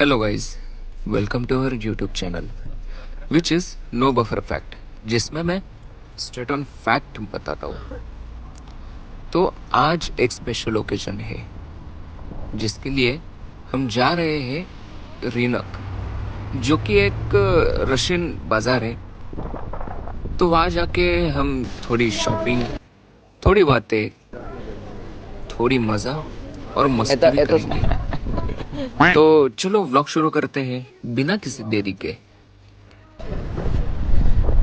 Hello guys, welcome to our YouTube channel which is no buffer fact, जिसमें मैं straight on fact बताता हूँ। तो आज एक स्पेशल ओकेजन है जिसके लिए हम जा रहे हैं रीनक, जो कि एक रशियन बाज़ार है। तो वहाँ जाके हम थोड़ी शॉपिंग, थोड़ी बातें, थोड़ी मज़ा और मस्ती भी करेंगे। तो चलो व्लॉग शुरू करते हैं बिना किसी देरी के।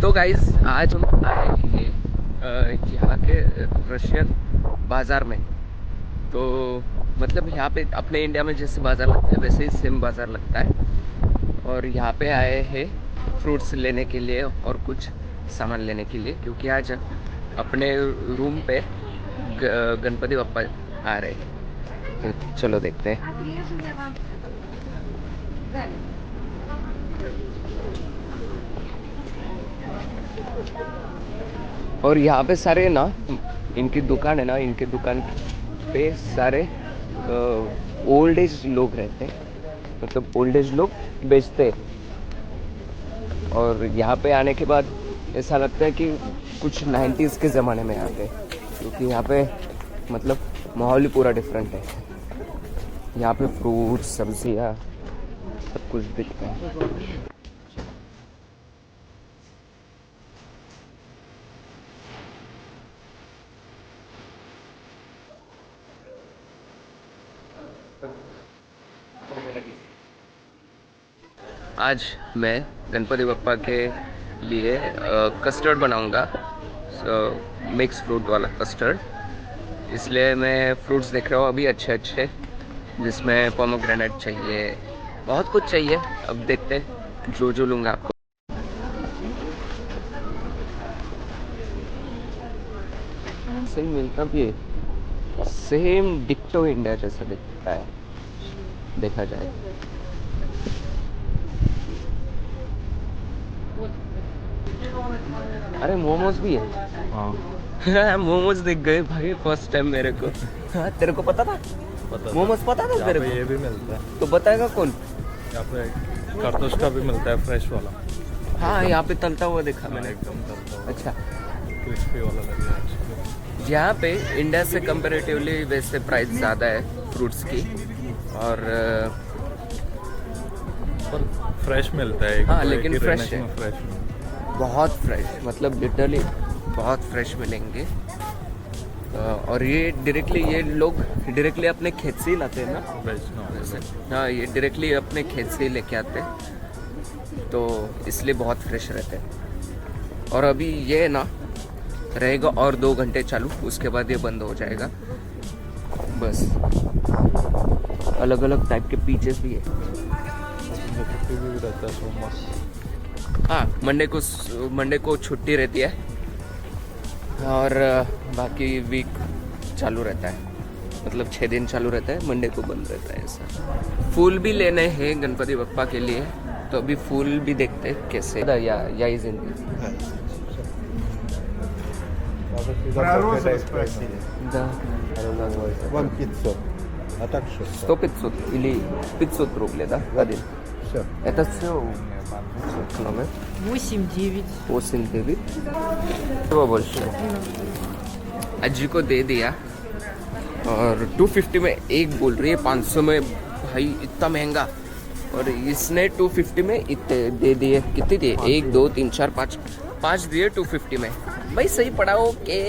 तो गाइज आज हम आए हैं यहाँ के रशियन बाज़ार में। तो मतलब यहाँ पे अपने इंडिया में जैसे बाज़ार लगता है वैसे ही सेम बाज़ार लगता है। और यहाँ पे आए हैं फ्रूट्स लेने के लिए और कुछ सामान लेने के लिए, क्योंकि आज अपने रूम पे गणपति बप्पा आ रहे हैं। तो चलो देखते हैं। और यहाँ पे सारे ना इनकी दुकान है ना, इनकी दुकान पे सारे ओल्ड एज लोग रहते हैं, मतलब ओल्ड एज लोग बेचते हैं। और यहाँ पे आने के बाद ऐसा लगता है कि कुछ 90s के ज़माने में आते हैं, क्योंकि यहाँ पे मतलब माहौल ही पूरा डिफरेंट है। यहाँ पे फ्रूट्स, सब्जियाँ सब कुछ बिकता है। आज मैं गणपति बप्पा के लिए कस्टर्ड बनाऊंगा, मिक्स फ्रूट वाला कस्टर्ड। इसलिए मैं फ्रूट्स देख रहा हूँ अभी अच्छे अच्छे, जिसमें पोमोग्रेनेट चाहिए, बहुत कुछ चाहिए। अब देखते हैं जो जो लूँगा आपको। सही मिलता भी है, सेम डिक्टो इंडिया जैसा दिखता है देखा जाए। अरे मोमोज भी है। हाँ मोमोज दिख गए भाई फर्स्ट टाइम मेरे को। हाँ तेरे को पता था? मोमोज पता था तेरे को? ये भी मिलता है। तो बताएगा कौन? यहाँ पे कारतूस का भी मिलता है, फ्रेश वाला। हाँ यहाँ पे तलता हुआ देखा मैंने। एकदम तलता हुआ, अच्छा, क्रिस्पी वाला लगेगा। यहाँ पे इंडिया से कंपैरेटिवली वैसे प्राइस ज़्यादा है फ्रूट्स की, और पर फ्रेश मिलता है। हाँ लेकिन फ्रेश है, फ्रेश बहुत फ्रेश, मतलब लिटरली बहुत फ्रेश मिलेंगे। और ये लोग डायरेक्टली अपने खेत से ही लाते हैं ना वैसे। हाँ ये डायरेक्टली अपने खेत से ही लेके आते हैं, तो इसलिए बहुत फ्रेश रहते हैं। और अभी ये ना रहेगा और 2 घंटे चालू, उसके बाद ये बंद हो जाएगा। बस अलग अलग टाइप के पीचेस भी है। भी रहता है, सो मस्त। हाँ मंडे को छुट्टी रहती है, और बाकी वीक चालू रहता है, मतलब 6 दिन चालू रहता है, मंडे को बंद रहता है ऐसा। फूल भी लेने हैं गणपति बप्पा के लिए, तो अभी फूल भी देखते हैं कैसे या इज इन Вам 500, а так 600. 100-500 или 500 рублей, да, один? Все. Это все номер 8-9. 8-9, वो больше अज्जी को दे दिया। और 250 में एक बोल रही है, 500 में भाई इतना महंगा। और इसने 250 में इतने दे दिए। कितने दिए? 1 2 3 4 5 दिए 250 में। भाई सही पड़ा ओके।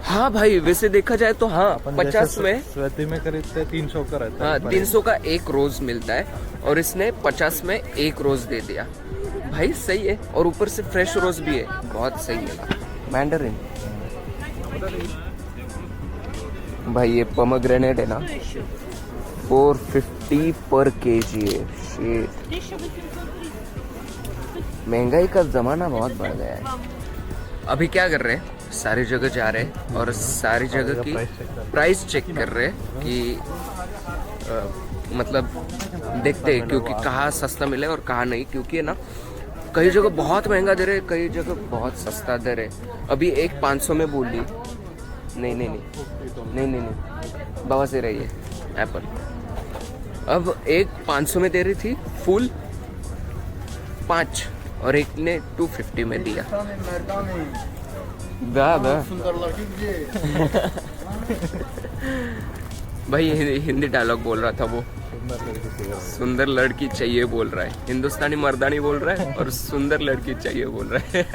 हाँ भाई वैसे देखा जाए तो हाँ 50 में स्वाति में खरीदते 300 का रहता है। हाँ 300 का एक रोज मिलता है, और इसने 50 में एक रोज दे दिया। भाई सही है, और ऊपर से फ्रेश रोज भी है, बहुत सही मिला। मैंडरिन भाई ये पोमोग्रेनेट है ना, 450 पर केजी है। शिट, महंगाई का जमाना बहुत बढ़ गया है। अभी क्या कर रहे हैं, सारी जगह जा रहे हैं और सारी जगह की प्राइस चेक कर रहे हैं कि मतलब देखते हैं, क्योंकि कहाँ सस्ता मिले और कहाँ नहीं। क्योंकि है ना कई जगह बहुत महंगा दे रहे, कई जगह बहुत सस्ता दे रहे। अभी एक 500 में बोल ली, नहीं बाबा से रही है एप्पल। अब एक 500 में दे रही थी फुल 5 और एक ने 250 में दिया। दा भाई हिंदी डायलॉग बोल रहा था वो, सुंदर लड़की चाहिए बोल रहा है, हिंदुस्तानी मर्दानी बोल रहा है और सुंदर लड़की चाहिए बोल रहा है।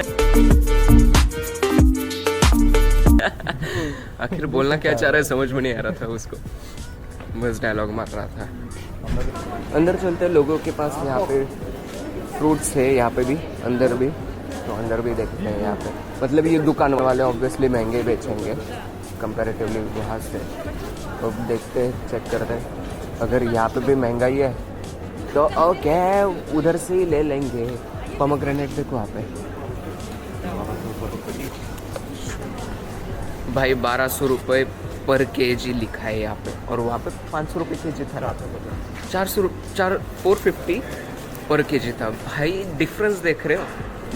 आखिर बोलना क्या चाह रहा है समझ में नहीं आ रहा था उसको, बस डायलॉग मार रहा था। अंदर चलते लोगों के पास, यहाँ पे फ्रूट्स है, यहाँ पे भी अंदर भी, तो अंदर भी देखते हैं यहाँ पे। मतलब ये दुकान वाले ऑब्वियसली महंगे बेचेंगे कंपैरेटिवली यहाँ से, तो देखते हैं, चेक करते हैं। अगर यहाँ पे भी महंगाई है तो ओके उधर से ही ले लेंगे। पोमोग्रेनेट देखो यहाँ पे भाई 1200 रुपये पर केजी लिखा है यहाँ पे, और वहाँ पे 500 रुपये केजी था, 450 पर केजी था। भाई डिफरेंस देख रहे हो,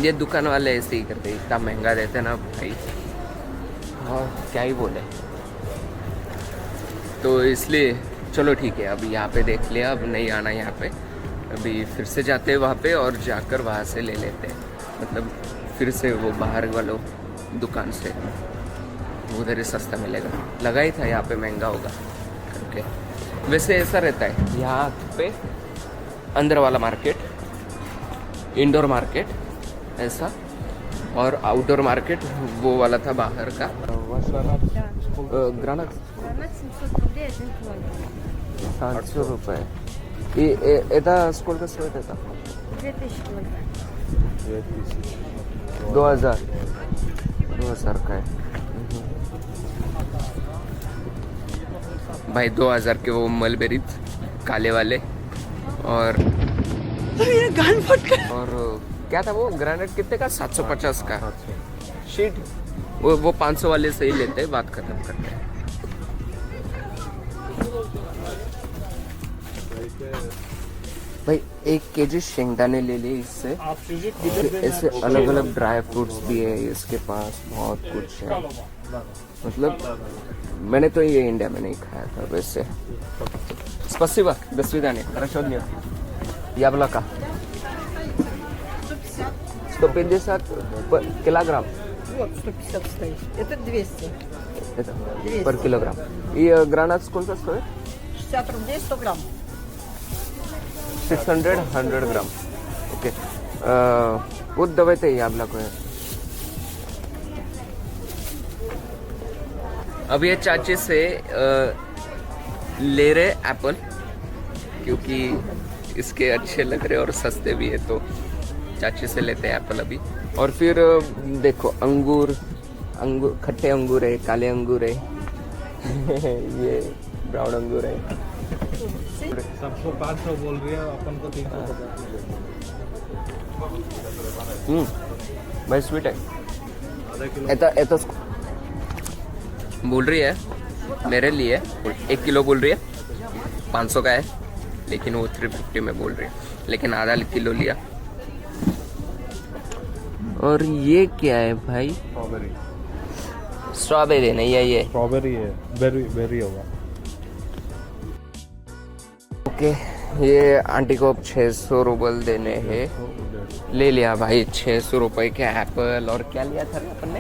ये दुकान वाले ऐसे ही करते, इतना महंगा देते ना भाई, हाँ क्या ही बोले। तो इसलिए चलो ठीक है, अभी यहाँ पे देख लिया, अब नहीं आना यहाँ पे, अभी फिर से जाते हैं वहाँ पे और जाकर वहाँ से ले लेते हैं, मतलब फिर से वो बाहर वालों दुकान से, उधर ही सस्ता मिलेगा। लगा ही था यहाँ पे महंगा होगा करके। वैसे ऐसा रहता है यहाँ पे, अंदर वाला मार्केट, इंडोर मार्केट ऐसा, और आउटडोर मार्केट वो वाला था बाहर का। ग्रानट 700 रुपये। Это сколько стоит это? 2000 का है भाई। 2000 के वो मलबेरी काले वाले, और और क्या था वो ग्रेनेड कितने का? 750 का शीट। वो 500 वाले से ही लेते हैं, बात खत्म करते हैं। भाई 1 केजी शेंगदाने ले लिए इससे। ऐसे अलग अलग ड्राई फ्रूट्स भी है इसके पास, बहुत कुछ है। मतलब मैंने तो ये इंडिया में नहीं खाया था वैसे। Спасибо, до свидания, хорошего дня. Яблоко 150 килограмм. Вот 150 стоит. Это 200. Это 200. पर килограмм. И гранат сколько стоит? 60 рублей 100 грамм. 600 100 ग्राम। ओके, вот давайте яблоко। अब ये चाचे से ले रहे एप्पल, क्योंकि इसके अच्छे लग रहे और सस्ते भी है, तो चाचे से लेते हैं एप्पल अभी। और फिर देखो अंगूर, खट्टे अंगूर है, काले अंगूर है ये ब्राउन अंगूर है। सबको 500 बोल रही है, अपन को 350। भाई स्वीट है। आधा किलो एतो बोल रही है मेरे लिए 1 किलो बोल रही है, 500 का है, लेकिन वो 350 में बोल रही है, लेकिन आधा किलो लिया। और ये क्या है भाई? स्ट्रॉबेरी। स्ट्रॉबेरी नहीं है ये, स्ट्रॉबेरी है, बेरी होगा। ओके, ये आंटी को 600 रूबल देने हैं। ले लिया भाई 600 रुपए के एप्पल। और क्या लिया था अपन ने?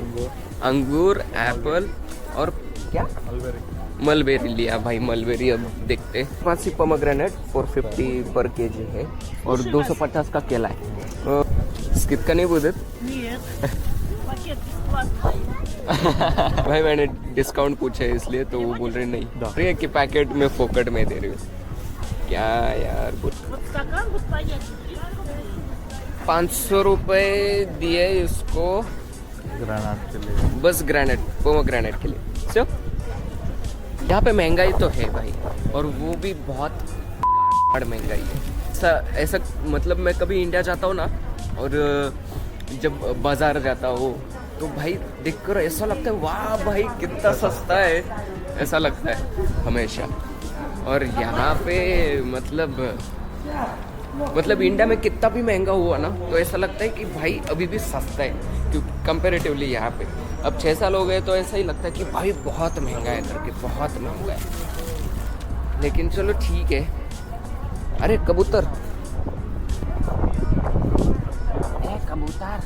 अंगूर, एप्पल और क्या? मलबेरी लिया भाई, मलबेरी। अब देखते हैं। पासी पोमोग्रेनेट 450 पर केजी है, और 250 का केला है। स्किप का नहीं बोलते भाई, मैंने डिस्काउंट पूछा है इसलिए, तो वो बोल रहे नहीं, रही है कि पैकेट में फोकट में दे रही हूँ। क्या यार, 500 रुपए दिए इसको ग्रेनाट के लिए, बस ग्रेनेट, पोमोग्रेनेट के लिए। सो यहाँ पे महंगाई तो है भाई, और वो भी बहुत महंगाई है। ऐसा मतलब मैं कभी इंडिया जाता हूँ ना, और जब बाजार जाता हूँ तो भाई देखकर ऐसा लगता है वाह भाई कितना सस्ता है, ऐसा लगता है हमेशा। और यहाँ पे मतलब इंडिया में कितना भी महंगा हुआ ना, तो ऐसा लगता है कि भाई अभी भी सस्ता है, क्योंकि कंपेरेटिवली यहाँ पे अब 6 साल हो गए, तो ऐसा ही लगता है कि भाई बहुत महंगा है करके, बहुत महंगा है। लेकिन चलो ठीक है, अरे कबूतर, ए कबूतर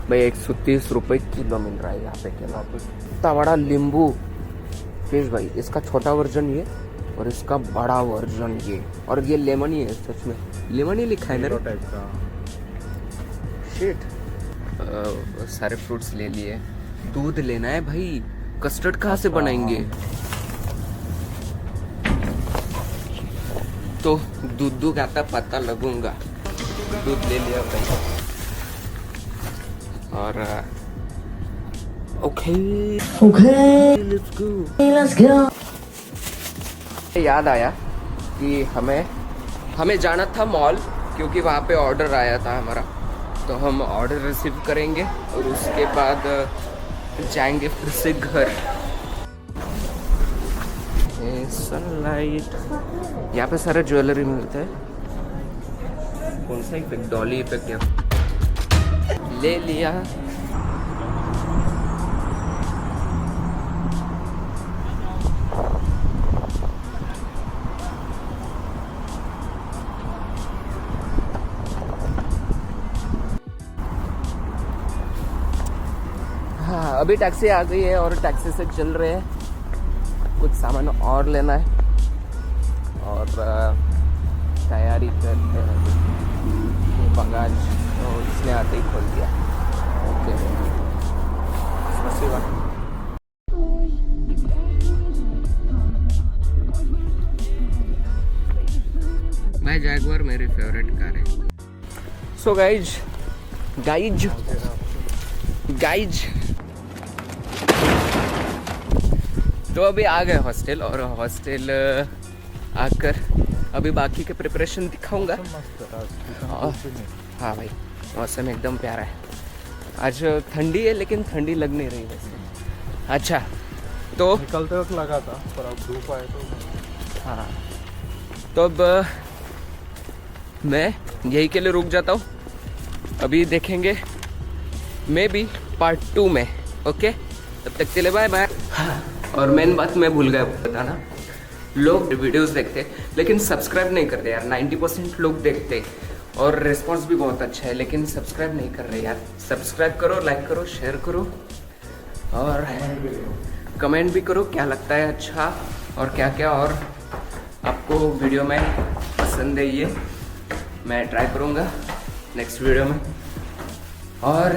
भाई 130 रुपए किलो मिल रहा है यहाँ पे केला। इतना बड़ा नींबू फिश भाई, इसका छोटा वर्जन ये और इसका बड़ा वर्जन ये, और ये लेमन ही है, सच में लेमन ही लिखा है ना टाइप का। शिट। सारे फ्रूट्स ले लिए, दूध लेना है भाई, कस्टर्ड कहाँ से बनाएंगे, तो दूध आता पता लगूंगा। दूध ले लिया भाई, और ओके लेट्स गो। याद आया कि हमें जाना था मॉल, क्योंकि वहाँ पे ऑर्डर आया था हमारा, तो हम ऑर्डर रिसीव करेंगे और उसके बाद जाएंगे फिर से घर। सनलाइट, यहाँ पे सारा ज्वेलरी मिलता है। कौन सा इफेक्ट, डॉली इफेक्ट या ले लिया। हाँ, अभी टैक्सी आ गई है और टैक्सी से चल रहे हैं, कुछ सामान और लेना है और तैयारी करते हैं। बगाज तो इसने आते ही खोल दिया। ओके भाई, जैगुआर मेरी फेवरेट कार है। सो गाइज तो अभी आ गए हॉस्टल, और हॉस्टल आकर अभी बाकी के प्रिपरेशन दिखाऊंगा। हाँ भाई, मौसम एकदम प्यारा है। आज ठंडी है लेकिन ठंडी लग नहीं रही वैसे। अच्छा, तो निकलते वक्त लगा था, पर अब धूप आए तो हाँ, तो अब मैं यही के लिए रुक जाता हूँ। अभी देखेंगे मे बी पार्ट 2 में। ओके, तब तक के लिए बाय बाय। और मेन बात मैं भूल गया बताना, लोग वीडियोस देखते लेकिन सब्सक्राइब नहीं करते यार। 90% लोग देखते और रिस्पांस भी बहुत अच्छा है, लेकिन सब्सक्राइब नहीं कर रहे यार। सब्सक्राइब करो, लाइक करो, शेयर करो और कमेंट भी करो क्या लगता है अच्छा और क्या क्या और आपको वीडियो में पसंद है, ये मैं ट्राई करूँगा नेक्स्ट वीडियो में। और